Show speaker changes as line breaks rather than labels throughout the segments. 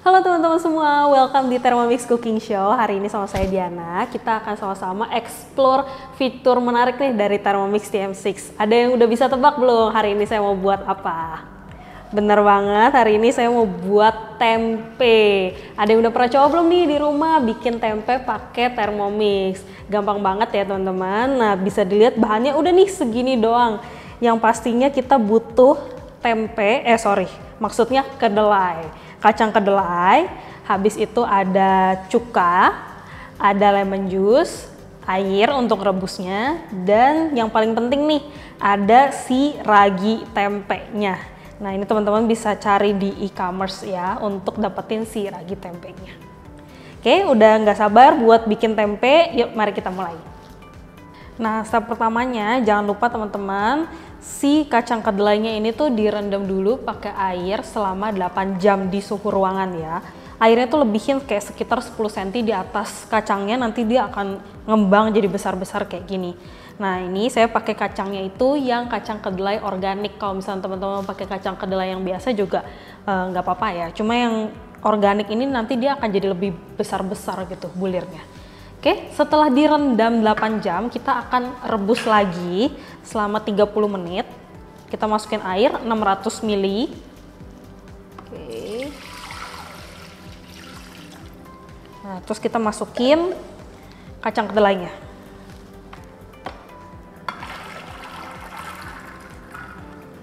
Halo teman-teman semua, welcome di Thermomix Cooking Show. Hari ini sama saya Diana, kita akan sama-sama explore fitur menarik nih dari Thermomix TM6. Ada yang udah bisa tebak belum hari ini saya mau buat apa? Bener banget, hari ini saya mau buat tempe. Ada yang udah pernah coba belum nih di rumah bikin tempe pakai Thermomix? Gampang banget ya teman-teman. Nah, bisa dilihat bahannya udah nih segini doang. Yang pastinya kita butuh tempe, maksudnya kedelai. Kacang kedelai, habis itu ada cuka, ada lemon juice, air untuk rebusnya, dan yang paling penting nih, ada si ragi tempenya. Nah ini teman-teman bisa cari di e-commerce ya untuk dapetin si ragi tempenya. Oke, udah nggak sabar buat bikin tempe, yuk mari kita mulai. Nah, step pertamanya jangan lupa teman-teman, si kacang kedelainya ini tuh direndam dulu pakai air selama 8 jam di suhu ruangan ya. Airnya tuh lebihin kayak sekitar 10 cm di atas kacangnya, nanti dia akan ngembang jadi besar-besar kayak gini. Nah, ini saya pakai kacangnya itu yang kacang kedelai organik. Kalau misalnya teman-teman pakai kacang kedelai yang biasa juga nggak apa-apa ya. Cuma yang organik ini nanti dia akan jadi lebih besar-besar gitu bulirnya. Oke, setelah direndam 8 jam, kita akan rebus lagi selama 30 menit. Kita masukin air 600 ml. Oke. Nah, terus kita masukin kacang kedelainya.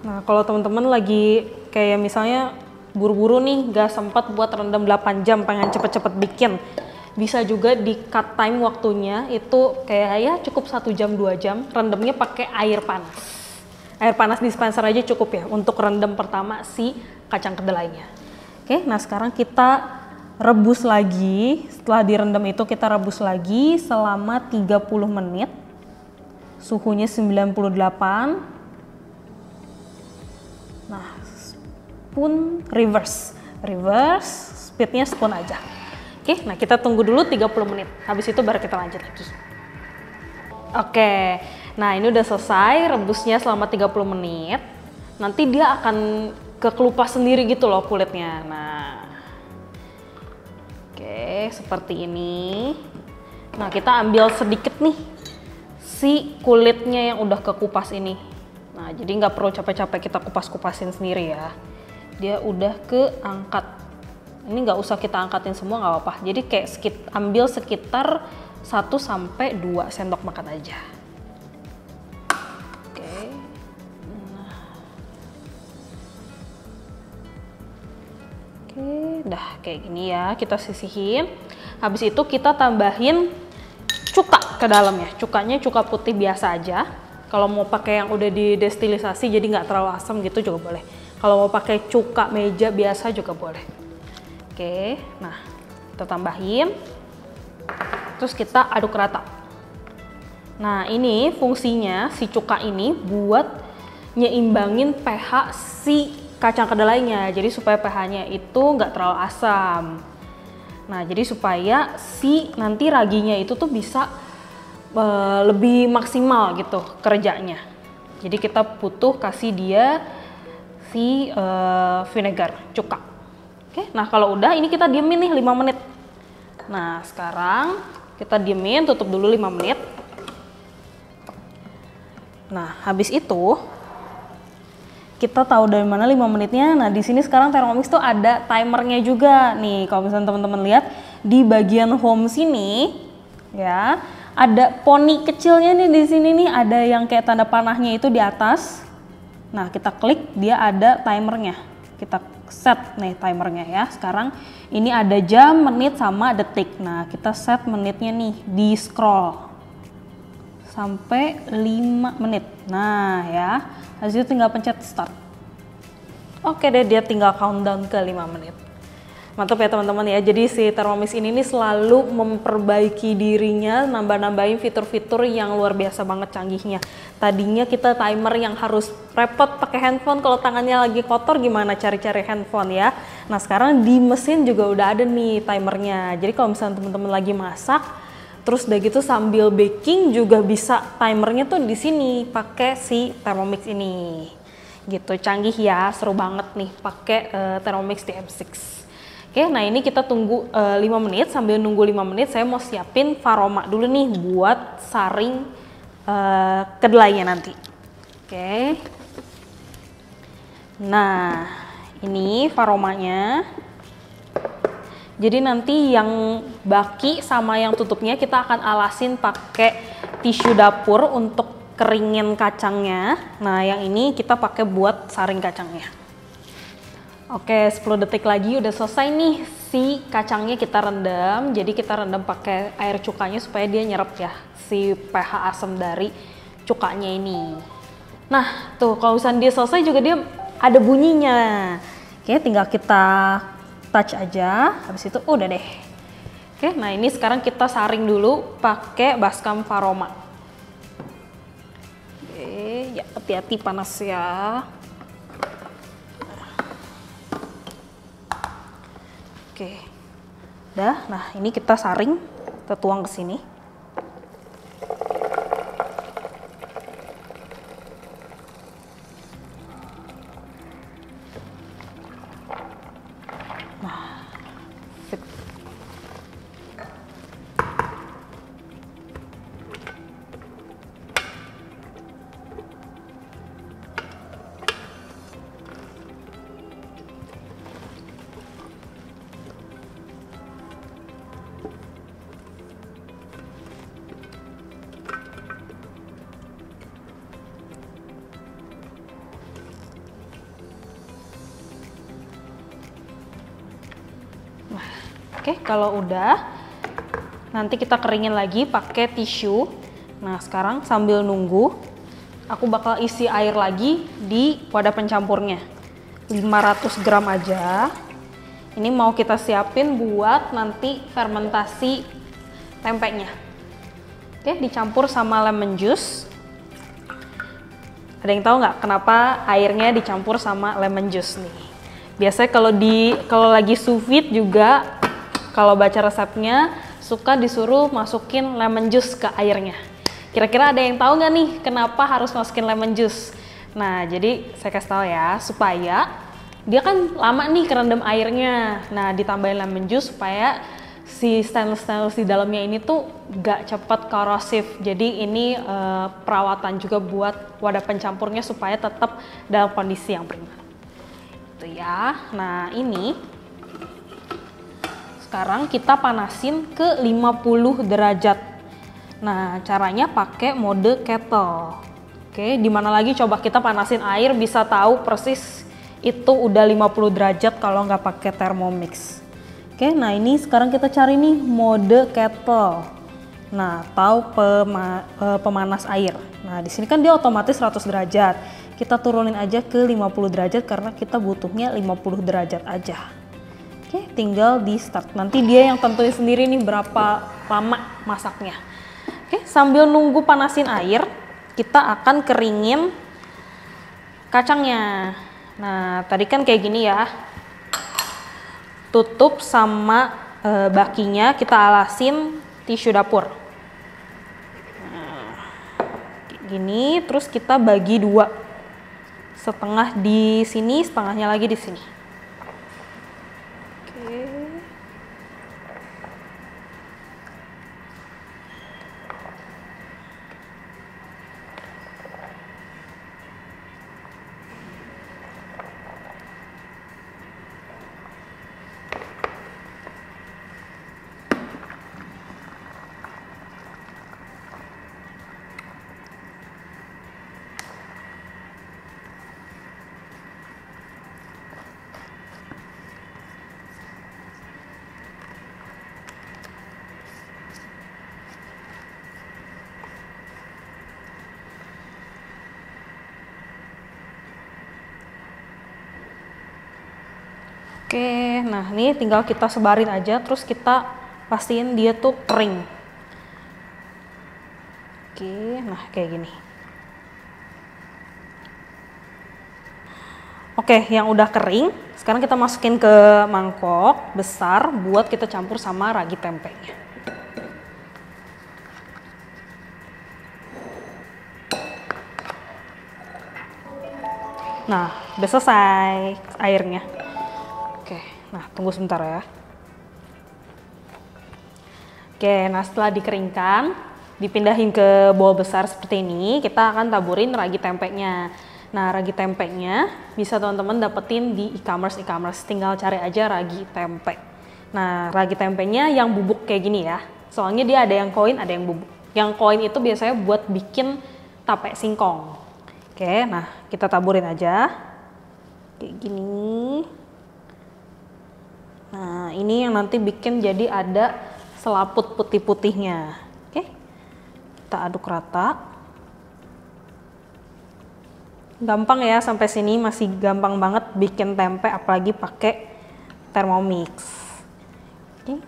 Nah, kalau teman-teman lagi kayak misalnya buru-buru nih, gak sempat buat rendam 8 jam, pengen cepet-cepet bikin, bisa juga di cut time waktunya itu kayak ya cukup 1 jam 2 jam rendamnya pakai air panas. Air panas dispenser aja cukup ya untuk rendam pertama si kacang kedelainya. Oke, nah sekarang kita rebus lagi. Setelah direndam itu kita rebus lagi selama 30 menit. Suhunya 98. Nah, spoon reverse speednya spoon aja. Oke, nah kita tunggu dulu 30 menit. Habis itu baru kita lanjut lagi. Oke, nah ini udah selesai rebusnya selama 30 menit. Nanti dia akan kekelupas sendiri gitu loh kulitnya. Nah, oke seperti ini. Nah kita ambil sedikit nih si kulitnya yang udah kekupas ini. Nah jadi nggak perlu capek-capek kita kupas-kupasin sendiri ya. Dia udah keangkat. Ini nggak usah kita angkatin semua, nggak apa-apa. Jadi kayak ambil sekitar 1 sampai 2 sendok makan aja. Oke. Nah. Oke, dah kayak gini ya. Kita sisihin. Habis itu kita tambahin cuka ke dalamnya. Cukanya cuka putih biasa aja. Kalau mau pakai yang udah didestilisasi jadi nggak terlalu asam gitu juga boleh. Kalau mau pakai cuka meja biasa juga boleh. Oke, nah kita tambahin, terus kita aduk rata. Nah ini fungsinya si cuka ini buat nyeimbangin pH si kacang kedelainya, jadi supaya pH-nya itu nggak terlalu asam. Nah jadi supaya si nanti raginya itu tuh bisa lebih maksimal gitu kerjanya. Jadi kita butuh kasih dia si vinegar, cuka. Oke, nah kalau udah ini kita diemin nih 5 menit. Nah sekarang kita diemin, tutup dulu 5 menit. Nah habis itu kita tahu dari mana 5 menitnya. Nah di sini sekarang Thermomix tuh ada timernya juga nih. Kalau misalnya teman-teman lihat di bagian home sini ya, ada poni kecilnya nih di sini nih, ada yang kayak tanda panahnya itu di atas. Nah kita klik, dia ada timernya. Kita set nih timernya ya. Sekarang ini ada jam, menit, sama detik. Nah kita set menitnya nih, di scroll sampai 5 menit. Nah ya, habis itu tinggal pencet start. Oke deh, dia tinggal countdown ke 5 menit. Mantap ya teman-teman ya. Jadi si Thermomix ini nih selalu memperbaiki dirinya, nambah-nambahin fitur-fitur yang luar biasa banget canggihnya. Tadinya kita timer yang harus repot pakai handphone, kalau tangannya lagi kotor gimana cari-cari handphone ya. Nah sekarang di mesin juga udah ada nih timernya. Jadi kalau misalnya teman-teman lagi masak, terus udah gitu sambil baking juga bisa timernya tuh di sini pakai si Thermomix ini. Gitu, canggih ya, seru banget nih pakai Thermomix TM6. Oke, nah ini kita tunggu 5 menit. Sambil nunggu 5 menit, saya mau siapin Varoma dulu nih buat saring kedelainya nanti. Oke. Nah, ini Varomanya. Jadi nanti yang baki sama yang tutupnya kita akan alasin pakai tisu dapur untuk keringin kacangnya. Nah, yang ini kita pakai buat saring kacangnya. Oke, 10 detik lagi udah selesai nih si kacangnya kita rendam. Jadi kita rendam pakai air cukanya supaya dia nyerap ya si pH asam dari cukanya ini. Nah, tuh kalau misalnya dia selesai juga dia ada bunyinya. Oke, tinggal kita touch aja. Habis itu udah deh. Oke, nah ini sekarang kita saring dulu pakai baskom Varoma. Oke, ya hati-hati panas ya. Oke, udah. Nah ini kita saring, kita tuang ke sini. Nah, sip. Oke, kalau udah, nanti kita keringin lagi pakai tisu. Nah, sekarang sambil nunggu, aku bakal isi air lagi di wadah pencampurnya. 500 gram aja. Ini mau kita siapin buat nanti fermentasi tempenya. Oke, dicampur sama lemon juice. Ada yang tahu nggak kenapa airnya dicampur sama lemon juice nih? Biasanya kalau lagi sous vide juga, kalau baca resepnya suka disuruh masukin lemon juice ke airnya. Kira-kira ada yang tahu nggak nih kenapa harus masukin lemon juice? Nah, jadi saya kasih tahu ya, supaya dia kan lama nih kerendam airnya. Nah, ditambahin lemon juice supaya si stainless di dalamnya ini tuh gak cepat korosif. Jadi ini perawatan juga buat wadah pencampurnya supaya tetap dalam kondisi yang prima. Itu ya. Nah, ini sekarang kita panasin ke 50 derajat. Nah, caranya pakai mode kettle. Oke, dimana lagi coba kita panasin air bisa tahu persis itu udah 50 derajat kalau nggak pakai Thermomix. Oke, nah ini sekarang kita cari nih mode kettle. Nah, tahu pemanas air. Nah, di sini kan dia otomatis 100 derajat. Kita turunin aja ke 50 derajat karena kita butuhnya 50 derajat aja. Oke, tinggal di start. Nanti dia yang tentuin sendiri nih berapa lama masaknya. Oke, sambil nunggu panasin air, kita akan keringin kacangnya. Nah, tadi kan kayak gini ya. Tutup sama bakinya kita alasin tisu dapur. Nah, kayak gini, terus kita bagi dua. Setengah di sini, setengahnya lagi di sini. Oke, nah ini tinggal kita sebarin aja, terus kita pastiin dia tuh kering. Oke, nah kayak gini. Oke, yang udah kering, sekarang kita masukin ke mangkok besar buat kita campur sama ragi tempenya. Nah, udah selesai airnya. Oke, Nah, tunggu sebentar ya. Oke, nah setelah dikeringkan, dipindahin ke bowl besar seperti ini, kita akan taburin ragi tempenya. Nah, ragi tempenya bisa teman-teman dapetin di e-commerce, tinggal cari aja ragi tempe. Nah, ragi tempenya yang bubuk kayak gini ya. Soalnya dia ada yang koin, ada yang bubuk. Yang koin itu biasanya buat bikin tape singkong. Oke, nah kita taburin aja. Kayak gini. Nah, ini yang nanti bikin jadi ada selaput putih-putihnya. Oke, kita aduk rata. Gampang ya, sampai sini masih gampang banget bikin tempe, apalagi pakai Thermomix. Oke.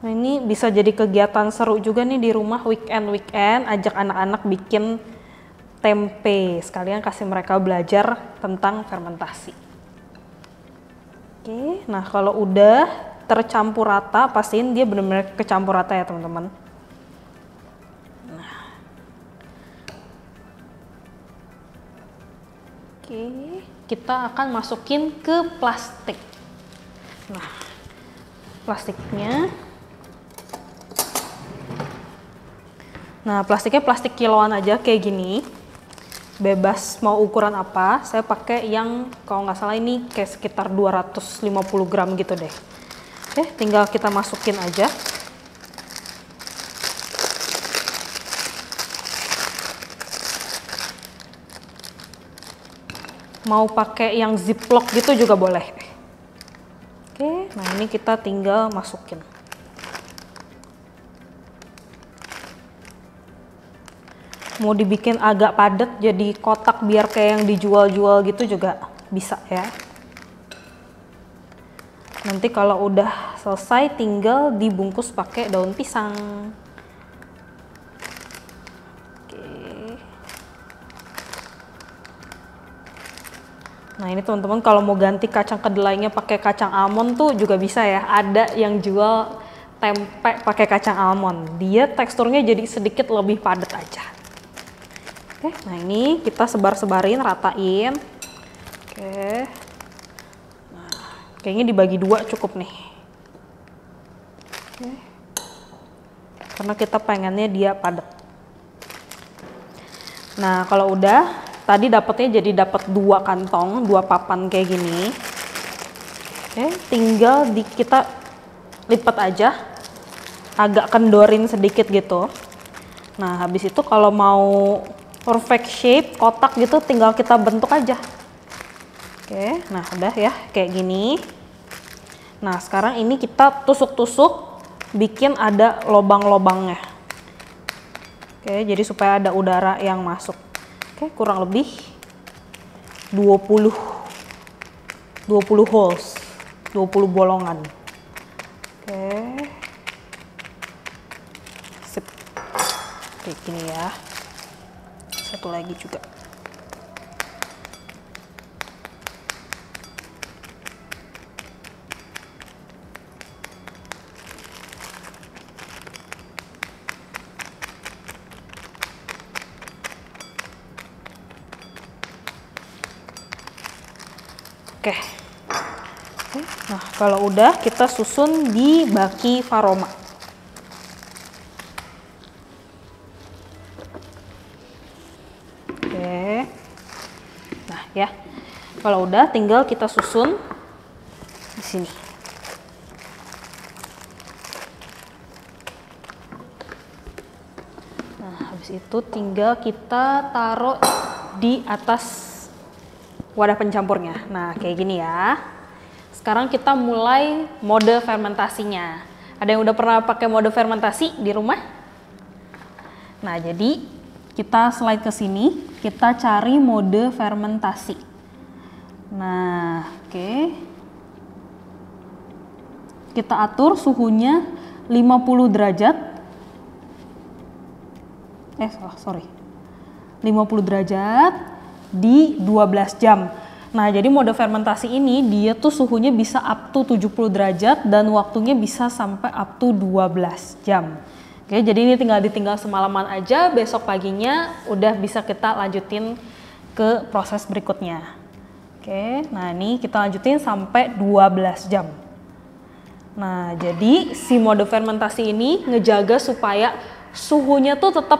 Nah, ini bisa jadi kegiatan seru juga nih di rumah weekend, ajak anak-anak bikin tempe, sekalian kasih mereka belajar tentang fermentasi. Oke, nah kalau udah tercampur rata, pastiin dia benar-benar kecampur rata ya teman-teman. Nah. Oke, kita akan masukin ke plastik. Nah, plastiknya. Nah, plastiknya plastik kiloan aja kayak gini. Bebas mau ukuran apa, saya pakai yang kalau nggak salah ini kayak sekitar 250 gram gitu deh. Oke, tinggal kita masukin aja. Mau pakai yang ziplock gitu juga boleh. Oke, nah ini kita tinggal masukin. Mau dibikin agak padat jadi kotak biar kayak yang dijual-jual gitu juga bisa ya. Nanti kalau udah selesai tinggal dibungkus pakai daun pisang. Oke. Nah, ini teman-teman kalau mau ganti kacang kedelainya pakai kacang almond tuh juga bisa ya. Ada yang jual tempe pakai kacang almond. Dia teksturnya jadi sedikit lebih padat aja. Oke, nah ini kita sebar-sebarin, ratain. Oke. Nah, kayaknya dibagi dua cukup nih. Oke. Karena kita pengennya dia padat. Nah, kalau udah, tadi dapatnya jadi dapat 2 kantong, 2 papan kayak gini. Oke, tinggal kita lipat aja. Agak kendorin sedikit gitu. Nah, habis itu kalau mau perfect shape, kotak gitu, tinggal kita bentuk aja. Oke, nah udah ya, kayak gini. Nah, sekarang ini kita tusuk-tusuk, bikin ada lobang-lobangnya. Oke, jadi supaya ada udara yang masuk. Oke, kurang lebih 20 holes, 20 bolongan. Oke. Sip. Kayak gini ya. Satu lagi juga. Oke. Nah, kalau udah kita susun di baki Varoma. Ya, kalau udah tinggal kita susun di sini. Nah, habis itu tinggal kita taruh di atas wadah pencampurnya. Nah, kayak gini ya. Sekarang kita mulai mode fermentasinya. Ada yang udah pernah pakai mode fermentasi di rumah? Nah, jadi kita slide ke sini, kita cari mode fermentasi. Nah, oke. Kita atur suhunya 50 derajat. 50 derajat di 12 jam. Nah, jadi mode fermentasi ini dia tuh suhunya bisa up to 70 derajat dan waktunya bisa sampai up to 12 jam. Oke, jadi ini tinggal ditinggal semalaman aja, besok paginya udah bisa kita lanjutin ke proses berikutnya. Oke. Oke, nah ini kita lanjutin sampai 12 jam. Nah, jadi si mode fermentasi ini ngejaga supaya suhunya tuh tetap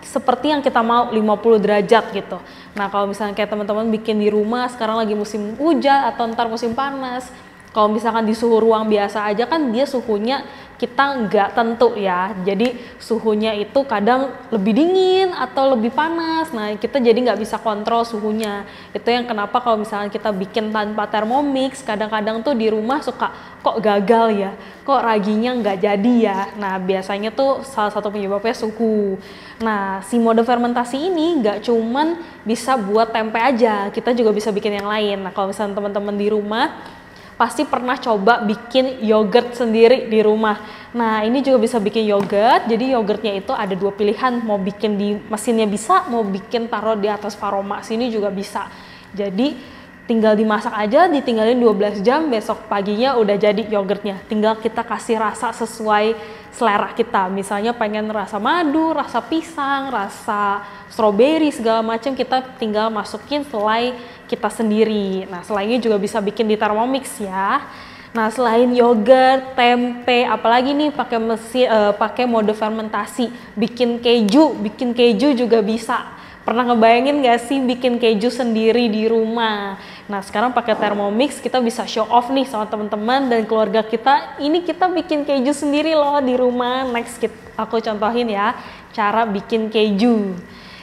seperti yang kita mau, 50 derajat gitu. Nah, kalau misalnya kayak teman-teman bikin di rumah, sekarang lagi musim hujan atau ntar musim panas, kalau misalkan di suhu ruang biasa aja kan dia suhunya kita nggak tentu ya. Jadi suhunya itu kadang lebih dingin atau lebih panas. Nah, kita jadi nggak bisa kontrol suhunya. Itu yang kenapa kalau misalnya kita bikin tanpa Thermomix, kadang-kadang tuh di rumah suka kok gagal ya, kok raginya nggak jadi ya. Nah, biasanya tuh salah satu penyebabnya suhu. Nah, si mode fermentasi ini nggak cuman bisa buat tempe aja, kita juga bisa bikin yang lain. Nah, kalau misalnya teman-teman di rumah pasti pernah coba bikin yogurt sendiri di rumah. Nah, ini juga bisa bikin yogurt. Jadi yogurtnya itu ada dua pilihan, mau bikin di mesinnya bisa, mau bikin taruh di atas Varoma sini juga bisa. Jadi tinggal dimasak aja, ditinggalin 12 jam, besok paginya udah jadi yogurtnya. Tinggal kita kasih rasa sesuai selera kita. Misalnya pengen rasa madu, rasa pisang, rasa strawberry, segala macam kita tinggal masukin selai kita sendiri. Nah, selainnya juga bisa bikin di Thermomix ya. Nah, selain yogurt, tempe, apalagi nih pakai mode fermentasi, bikin keju juga bisa. Pernah ngebayangin gak sih bikin keju sendiri di rumah? Nah, sekarang pakai Thermomix kita bisa show off nih sama teman-teman dan keluarga kita. Ini kita bikin keju sendiri loh di rumah. Next aku contohin ya cara bikin keju.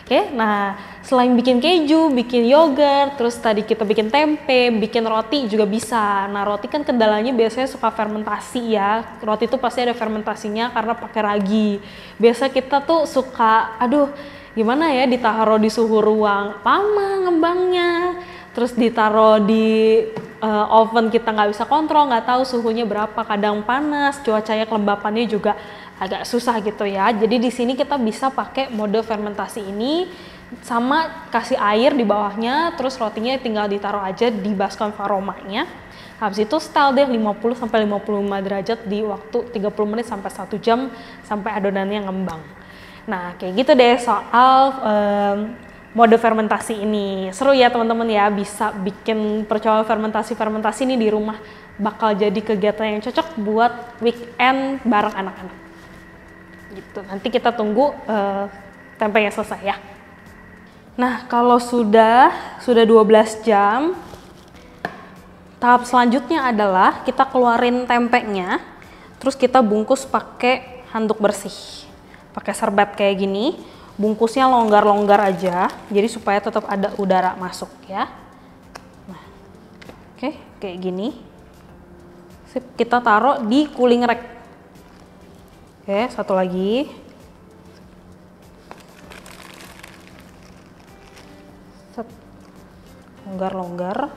Oke, nah selain bikin keju, bikin yogurt, terus tadi kita bikin tempe, bikin roti juga bisa. Nah, roti kan kendalanya biasanya suka fermentasi ya. Roti itu pasti ada fermentasinya karena pakai ragi. Biasa kita tuh suka, aduh gimana ya, ditaruh di suhu ruang lama ngembangnya, terus ditaruh di oven kita nggak bisa kontrol, nggak tahu suhunya berapa, kadang panas, cuacanya kelembapannya juga agak susah gitu ya. Jadi di sini kita bisa pakai mode fermentasi ini sama kasih air di bawahnya, terus rotinya tinggal ditaruh aja di baskom Varomanya. Habis itu setel deh 50 sampai 55 derajat di waktu 30 menit sampai 1 jam sampai adonannya ngembang. Nah, kayak gitu deh soal mode fermentasi ini. Seru ya teman-teman ya, bisa bikin percobaan fermentasi ini di rumah. Bakal jadi kegiatan yang cocok buat weekend bareng anak-anak. Gitu. Nanti kita tunggu tempenya selesai ya. Nah, kalau sudah 12 jam, tahap selanjutnya adalah kita keluarin tempenya, terus kita bungkus pakai handuk bersih. Pakai serbet kayak gini, bungkusnya longgar-longgar aja, jadi supaya tetap ada udara masuk ya. Nah, oke, kayak gini. Sip, kita taruh di cooling rack. Oke, satu lagi. Longgar-longgar.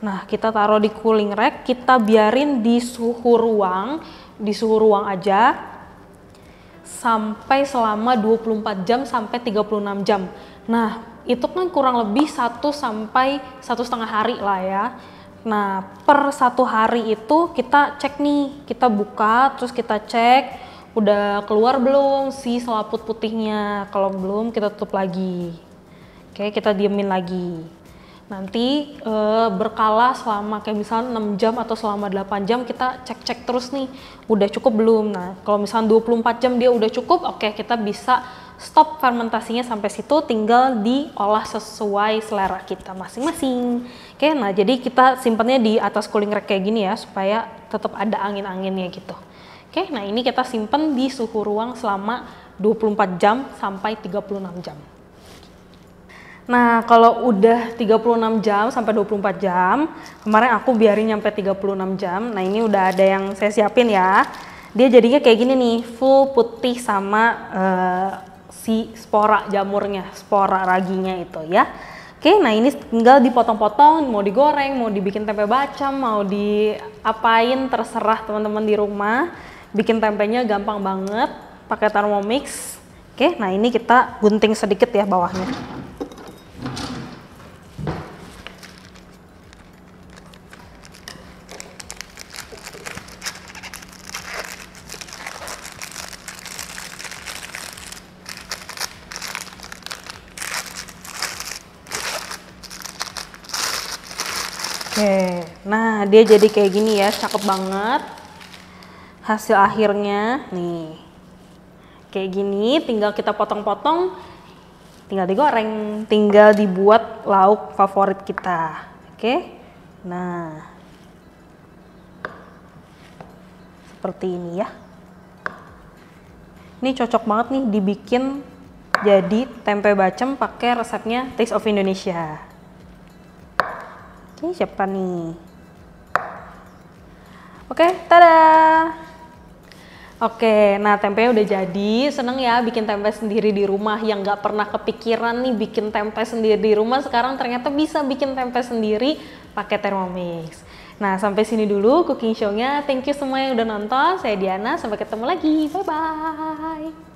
Nah, kita taruh di cooling rack, kita biarin di suhu ruang aja sampai selama 24 jam sampai 36 jam. Nah, itu kan kurang lebih 1 sampai 1,5 hari lah ya. Nah, per 1 hari itu kita cek nih, kita buka terus kita cek udah keluar belum si selaput putihnya. Kalau belum kita tutup lagi. Oke, kita diemin lagi. Nanti berkala selama kayak misalnya 6 jam atau selama 8 jam kita cek-cek terus nih udah cukup belum. Nah, kalau misalnya 24 jam dia udah cukup, oke, kita bisa stop fermentasinya sampai situ, tinggal diolah sesuai selera kita masing-masing. Oke, nah jadi kita simpannya di atas cooling rack kayak gini ya supaya tetap ada angin-anginnya gitu. Oke, nah ini kita simpen di suhu ruang selama 24 jam sampai 36 jam. Nah, kalau udah 36 jam sampai 24 jam, kemarin aku biarin nyampe 36 jam. Nah, ini udah ada yang saya siapin ya. Dia jadinya kayak gini nih, full putih sama si spora jamurnya, spora raginya itu ya. Oke, nah ini tinggal dipotong-potong, mau digoreng, mau dibikin tempe bacem, mau diapain terserah teman-teman di rumah. Bikin tempenya gampang banget, pakai Thermomix. Oke, nah ini kita gunting sedikit ya bawahnya. Nah, dia jadi kayak gini ya, cakep banget. Hasil akhirnya nih. Kayak gini, tinggal kita potong-potong, tinggal digoreng, tinggal dibuat lauk favorit kita. Oke. Nah. Seperti ini ya. Ini cocok banget nih dibikin jadi tempe bacem pakai resepnya Taste of Indonesia. Oke, siapkan nih. Oke, tada! Oke, nah tempenya udah jadi. Seneng ya bikin tempe sendiri di rumah, yang nggak pernah kepikiran nih bikin tempe sendiri di rumah. Sekarang ternyata bisa bikin tempe sendiri pakai Thermomix. Nah, sampai sini dulu cooking show-nya. Thank you semua yang udah nonton. Saya Diana, sampai ketemu lagi. Bye-bye.